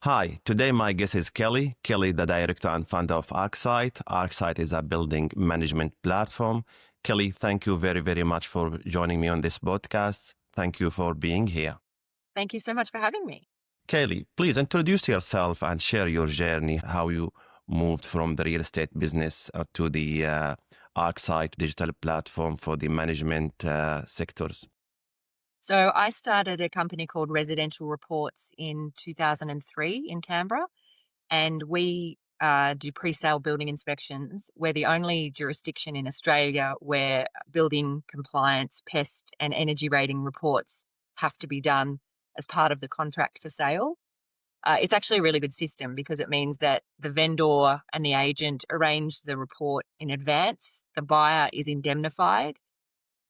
Hi, today my guest is Kelly. Kelly, the director and founder of ArcSight. ArcSight is a building management platform. Kelly, thank you very, very much for joining me on this podcast. Thank you for being here. Thank you so much for having me. Kelly, please introduce yourself and share your journey, how you moved from the real estate business to the ArcSight digital platform for the management sectors. So I started a company called Residential Reports in 2003 in Canberra, and we do pre-sale building inspections. We're the only jurisdiction in Australia where building compliance, pest and energy rating reports have to be done as part of the contract for sale. It's actually a really good system because it means that the vendor and the agent arrange the report in advance. The buyer is indemnified,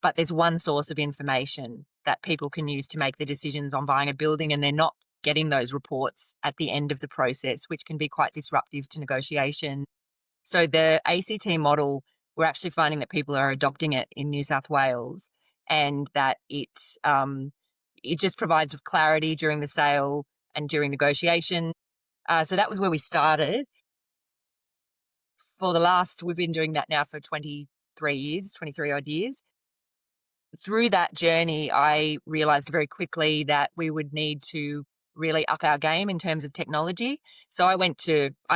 but there's one source of information that people can use to make the decisions on buying a building, and they're not getting those reports at the end of the process, which can be quite disruptive to negotiation. So the ACT model, we're actually finding that people are adopting it in New South Wales, and that it just provides clarity during the sale and during negotiation. So that was where we started. We've been doing that now for 23 odd years. Through that journey, I realized very quickly that we would need to really up our game in terms of technology. So I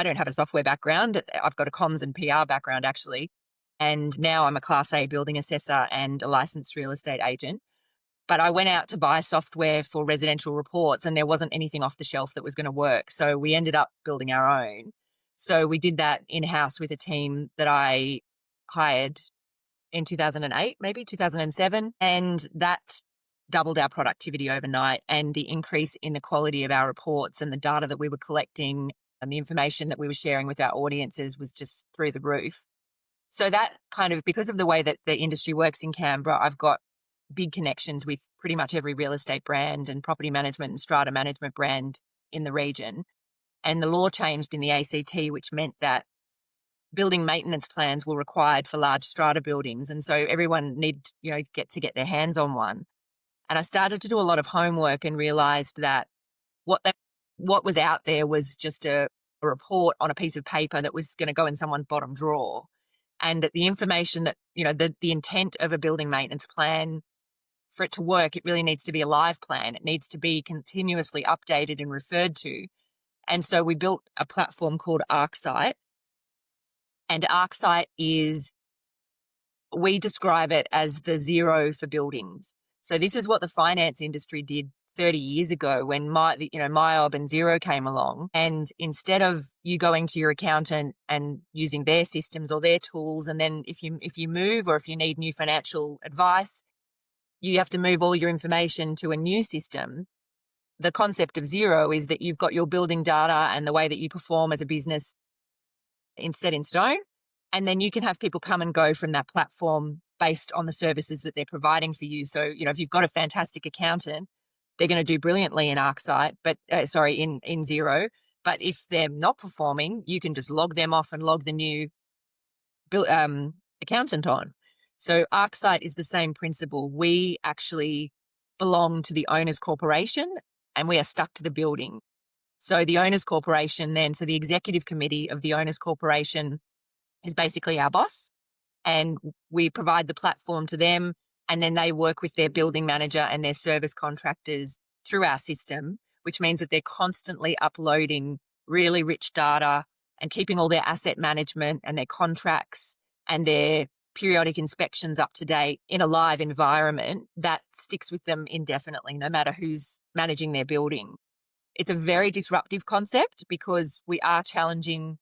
don't have a software background. I've got a comms and PR background actually. And now I'm a Class A building assessor and a licensed real estate agent. But I went out to buy software for residential reports and there wasn't anything off the shelf that was going to work. So we ended up building our own. So we did that in-house with a team that I hired in 2008, maybe 2007. And that doubled our productivity overnight, and the increase in the quality of our reports and the data that we were collecting and the information that we were sharing with our audiences was just through the roof. So that because of the way that the industry works in Canberra, I've got big connections with pretty much every real estate brand and property management and strata management brand in the region. And the law changed in the ACT, which meant that building maintenance plans were required for large strata buildings. And so everyone needed, get their hands on one. And I started to do a lot of homework and realized that what was out there was just a report on a piece of paper that was going to go in someone's bottom drawer. And that the information that, the intent of a building maintenance plan, for it to work, it really needs to be a live plan. It needs to be continuously updated and referred to. And so we built a platform called ArcSight. And ArcSight we describe it as the zero for buildings. So this is what the finance industry did 30 years ago when MYOB and Xero came along. And instead of you going to your accountant and using their systems or their tools, and then if you move or if you need new financial advice, you have to move all your information to a new system. The concept of Xero is that you've got your building data and the way that you perform as a business set in stone. And then you can have people come and go from that platform based on the services that they're providing for you. So, if you've got a fantastic accountant, they're going to do brilliantly in ArcSight, in Xero. But if they're not performing, you can just log them off and log the new accountant on. So ArcSight is the same principle. We actually belong to the owner's corporation and we are stuck to the building. So the owner's corporation so the executive committee of the owner's corporation is basically our boss, and we provide the platform to them, and then they work with their building manager and their service contractors through our system, which means that they're constantly uploading really rich data and keeping all their asset management and their contracts and their periodic inspections up to date in a live environment that sticks with them indefinitely, no matter who's managing their building. It's a very disruptive concept because we are challenging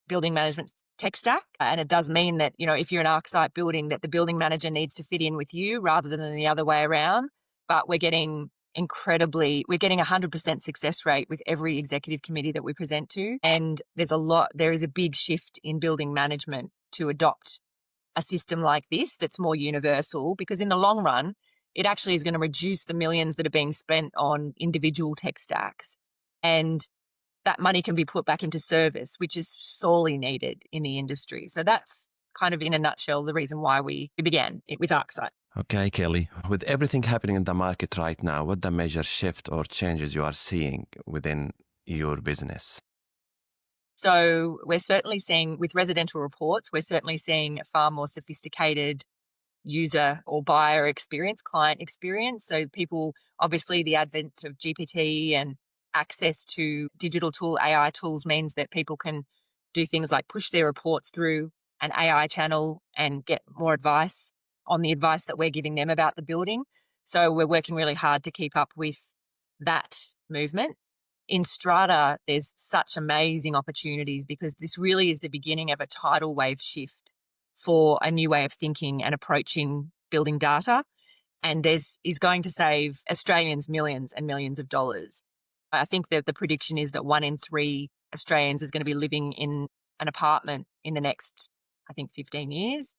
building management tech stack. And it does mean that, if you're an ArcSight building, that the building manager needs to fit in with you rather than the other way around. But we're getting 100% success rate with every executive committee that we present to. And there is a big shift in building management to adopt a system like this that's more universal, because in the long run, it actually is going to reduce the millions that are being spent on individual tech stacks. And that money can be put back into service, which is sorely needed in the industry. So that's kind of in a nutshell the reason why we began with ArcSight. Okay, Kelly, with everything happening in the market right now, what the major shift or changes you are seeing within your business? So we're certainly seeing, with residential reports, we're certainly seeing a far more sophisticated user or buyer experience, client experience. So people, obviously the advent of GPT and access to digital tool, AI tools means that people can do things like push their reports through an AI channel and get more advice on the advice that we're giving them about the building. So we're working really hard to keep up with that movement. In strata, there's such amazing opportunities because this really is the beginning of a tidal wave shift for a new way of thinking and approaching building data. And this is going to save Australians millions and millions of dollars. I think that the prediction is that 1 in 3 Australians is going to be living in an apartment in the next, I think, 15 years.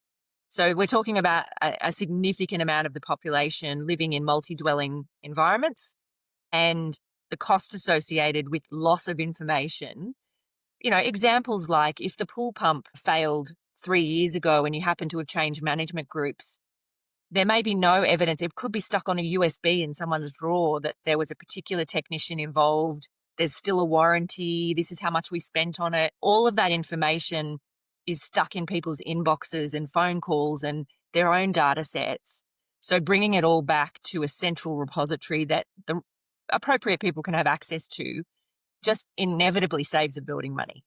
So we're talking about a significant amount of the population living in multi-dwelling environments, and the cost associated with loss of information. Examples like if the pool pump failed 3 years ago and you happen to have changed management groups, there may be no evidence. It could be stuck on a USB in someone's drawer that there was a particular technician involved. There's still a warranty. This is how much we spent on it. All of that information is stuck in people's inboxes and phone calls and their own data sets. So bringing it all back to a central repository that the appropriate people can have access to just inevitably saves the building money.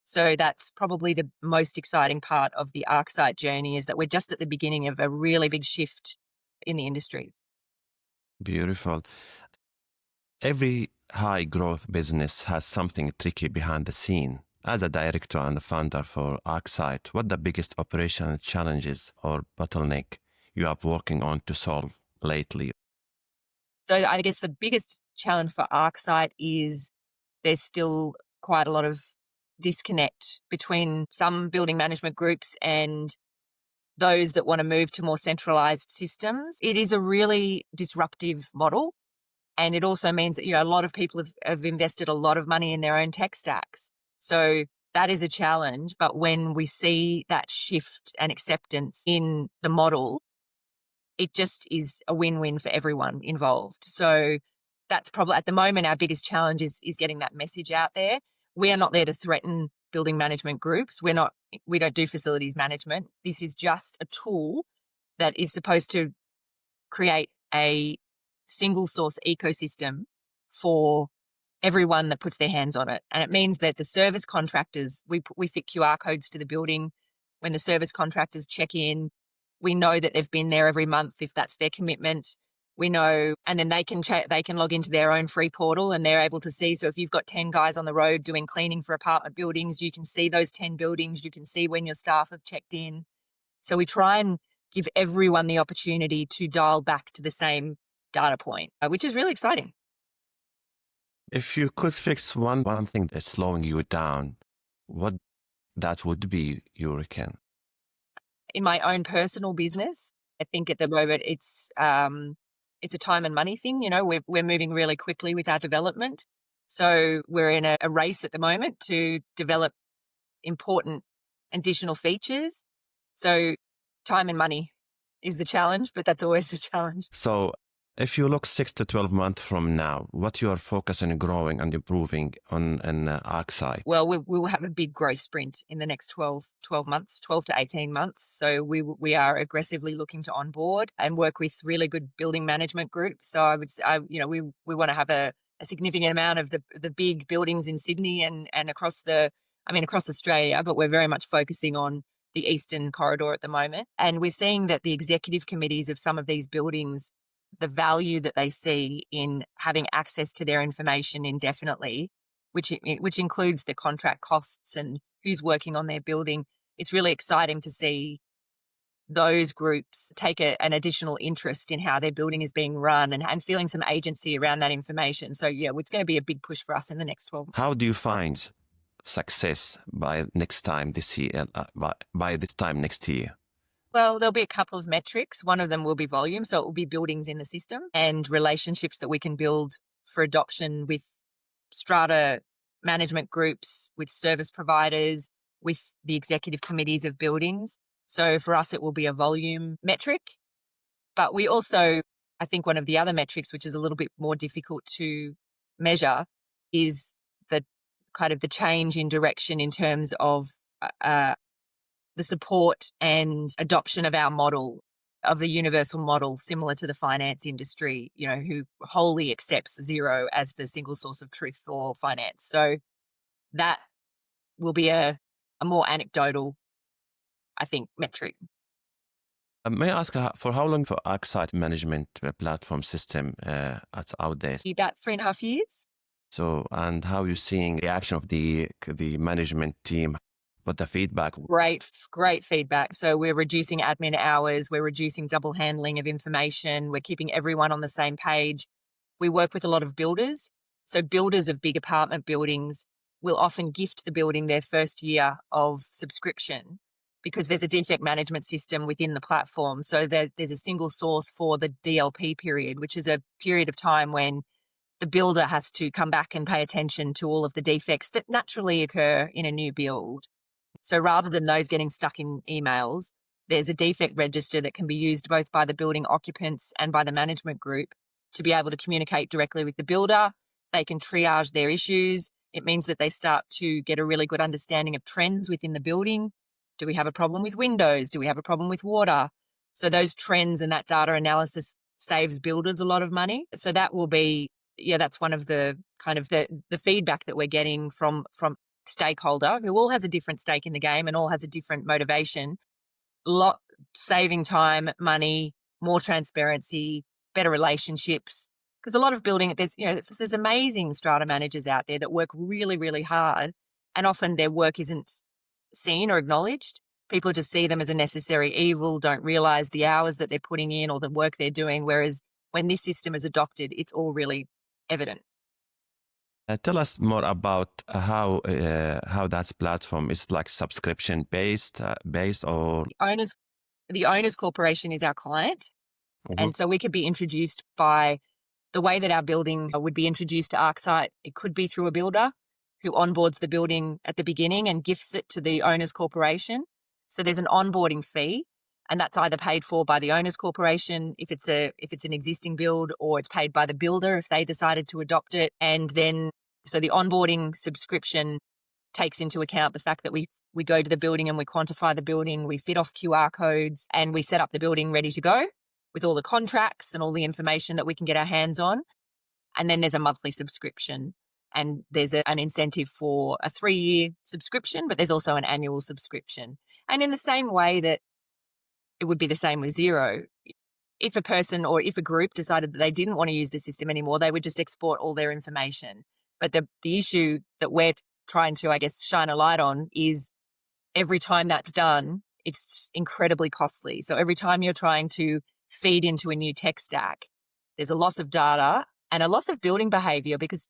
So that's probably the most exciting part of the ArcSight journey, is that we're just at the beginning of a really big shift in the industry. Beautiful. Every high growth business has something tricky behind the scene. As a director and a founder for ArcSight, what the biggest operational challenges or bottleneck you are working on to solve lately? So I guess the biggest challenge for ArcSight is there's still quite a lot of disconnect between some building management groups and those that want to move to more centralised systems. It is a really disruptive model. And it also means that, a lot of people have invested a lot of money in their own tech stacks. So that is a challenge. But when we see that shift and acceptance in the model, it just is a win-win for everyone involved. So that's probably at the moment our biggest challenge is getting that message out there. We are not there to threaten building management groups. We don't do facilities management. This is just a tool that is supposed to create a single source ecosystem for everyone that puts their hands on it. And it means that the service contractors, we fit QR codes to the building. When the service contractors check in, we know that they've been there every month if that's their commitment. We know, and then they can log into their own free portal and they're able to see. So if you've got 10 guys on the road doing cleaning for apartment buildings, you can see those 10 buildings. You can see when your staff have checked in. So we try and give everyone the opportunity to dial back to the same data point, which is really exciting. If you could fix one thing that's slowing you down, what that would be, you reckon? In my own personal business, I think at the moment it's a time and money thing. We're moving really quickly with our development. So we're in a race at the moment to develop important additional features. So time and money is the challenge, but that's always the challenge. So if you look 6 to 12 months from now, what you are focusing on growing and improving on an ArcSight? Well, we will have a big growth sprint in the next 12 months, 12 to 18 months. So we are aggressively looking to onboard and work with really good building management groups. So I would say, we want to have a significant amount of the big buildings in Sydney and across Australia, but we're very much focusing on the Eastern Corridor at the moment. And we're seeing that the executive committees of some of these buildings, the value that they see in having access to their information indefinitely, which includes the contract costs and who's working on their building. It's really exciting to see those groups take an additional interest in how their building is being run and feeling some agency around that information. So yeah, it's going to be a big push for us in the next 12 months. How do you find success by next time this year? By this time next year? Well, there'll be a couple of metrics. One of them will be volume. So it will be buildings in the system and relationships that we can build for adoption with strata management groups, with service providers, with the executive committees of buildings. So for us, it will be a volume metric. But we also, I think one of the other metrics, which is a little bit more difficult to measure, is kind of the change in direction in terms of the support and adoption of our model, of the universal model, similar to the finance industry, who wholly accepts zero as the single source of truth for finance. So that will be a more anecdotal, I think, metric. May I ask for how long for ArcSight management platform system out there? About 3.5 years. So, and how you seeing reaction of the management team? What the feedback? Great feedback. So we're reducing admin hours, we're reducing double handling of information, we're keeping everyone on the same page. We work with a lot of builders. So builders of big apartment buildings will often gift the building their first year of subscription because there's a defect management system within the platform. So there's a single source for the DLP period, which is a period of time when the builder has to come back and pay attention to all of the defects that naturally occur in a new build. So rather than those getting stuck in emails, there's a defect register that can be used both by the building occupants and by the management group to be able to communicate directly with the builder. They can triage their issues. It means that they start to get a really good understanding of trends within the building. Do we have a problem with windows? Do we have a problem with water? So those trends and that data analysis saves builders a lot of money. So that will be, that's one of the kind of the feedback that we're getting from stakeholder who all has a different stake in the game and all has a different motivation. Saving time, money, more transparency, better relationships. Because a lot of building, there's amazing strata managers out there that work really, really hard, and often their work isn't seen or acknowledged. People just see them as a necessary evil, don't realize the hours that they're putting in or the work they're doing. Whereas when this system is adopted, it's all really evident. Tell us more about how that platform is like subscription based or The owners corporation is our client. And so we could be introduced by the way that our building would be introduced to ArcSight. It could be through a builder who onboards the building at the beginning and gifts it to the owners corporation. So there's an onboarding fee, and that's either paid for by the owners corporation if it's an existing build, or it's paid by the builder if they decided to adopt it. And then so the onboarding subscription takes into account the fact that we go to the building and we quantify the building, we fit off QR codes, and we set up the building ready to go with all the contracts and all the information that we can get our hands on. And then there's a monthly subscription, and there's an incentive for a 3-year subscription, but there's also an annual subscription. And in the same way that it would be the same with zero, if a person or if a group decided that they didn't want to use the system anymore, they would just export all their information. But the issue that we're trying to, I guess, shine a light on is every time that's done, it's incredibly costly. So every time you're trying to feed into a new tech stack, there's a loss of data and a loss of building behavior because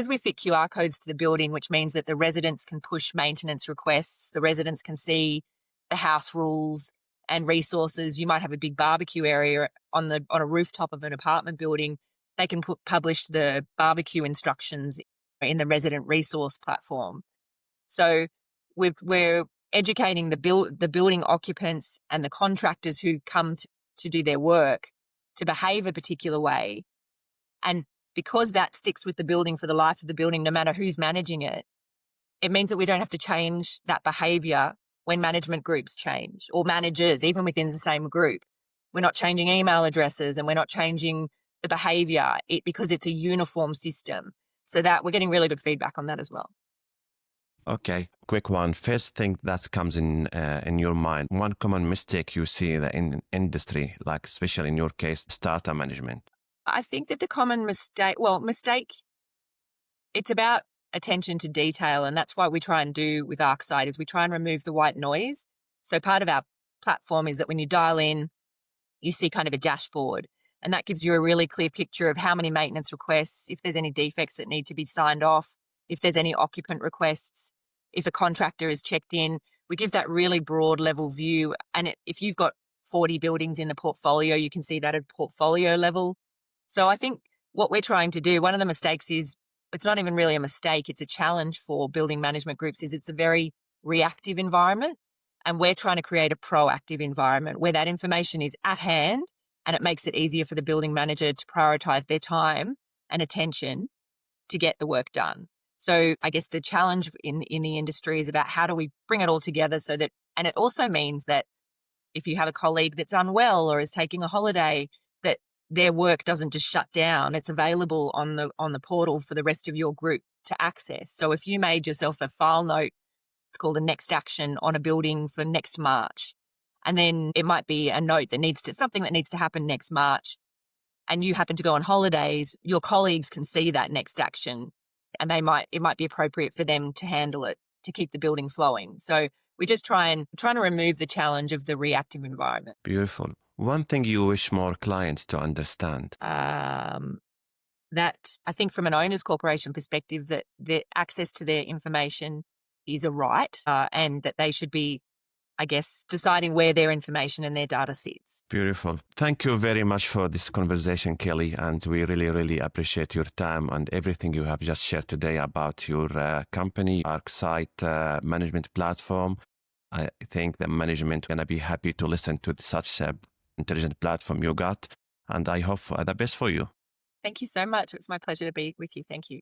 we fit QR codes to the building, which means that the residents can push maintenance requests, the residents can see the house rules and resources. You might have a big barbecue area on a rooftop of an apartment building. They can publish the barbecue instructions in the resident resource platform. So we're educating the building occupants and the contractors who come to do their work to behave a particular way. And because that sticks with the building for the life of the building, no matter who's managing it, it means that we don't have to change that behavior when management groups change, or managers, even within the same group. We're not changing email addresses and we're not changing the behavior because it's a uniform system. So that we're getting really good feedback on that as well. Okay, quick one. First thing that comes in your mind, one common mistake you see in industry, like especially in your case, strata management. I think that the common mistake, it's about attention to detail, and that's what we try and do with ArcSight is we try and remove the white noise. So part of our platform is that when you dial in, you see kind of a dashboard, and that gives you a really clear picture of how many maintenance requests, if there's any defects that need to be signed off, if there's any occupant requests, if a contractor is checked in. We give that really broad level view. And if you've got 40 buildings in the portfolio, you can see that at portfolio level. So I think what we're trying to do, one of the mistakes is, it's not even really a mistake, it's a challenge for building management groups, is it's a very reactive environment. And we're trying to create a proactive environment where that information is at hand and it makes it easier for the building manager to prioritize their time and attention to get the work done. So I guess the challenge in the industry is about how do we bring it all together so that, and it also means that if you have a colleague that's unwell or is taking a holiday, that their work doesn't just shut down. It's available on the portal for the rest of your group to access. So if you made yourself a file note, it's called a next action on a building for next March, and then it might be a note that something that needs to happen next March, and you happen to go on holidays, your colleagues can see that next action, and it might be appropriate for them to handle it to keep the building flowing. So we just trying to remove the challenge of the reactive environment. Beautiful. One thing you wish more clients to understand. That I think from an owner's corporation perspective, that the access to their information is a right, and that they should be, I guess, deciding where their information and their data sits. Beautiful. Thank you very much for this conversation, Kelly. And we really, really appreciate your time and everything you have just shared today about your company, ArcSight management platform. I think the management going to be happy to listen to such a intelligent platform you got. And I hope the best for you. Thank you so much. It's my pleasure to be with you. Thank you.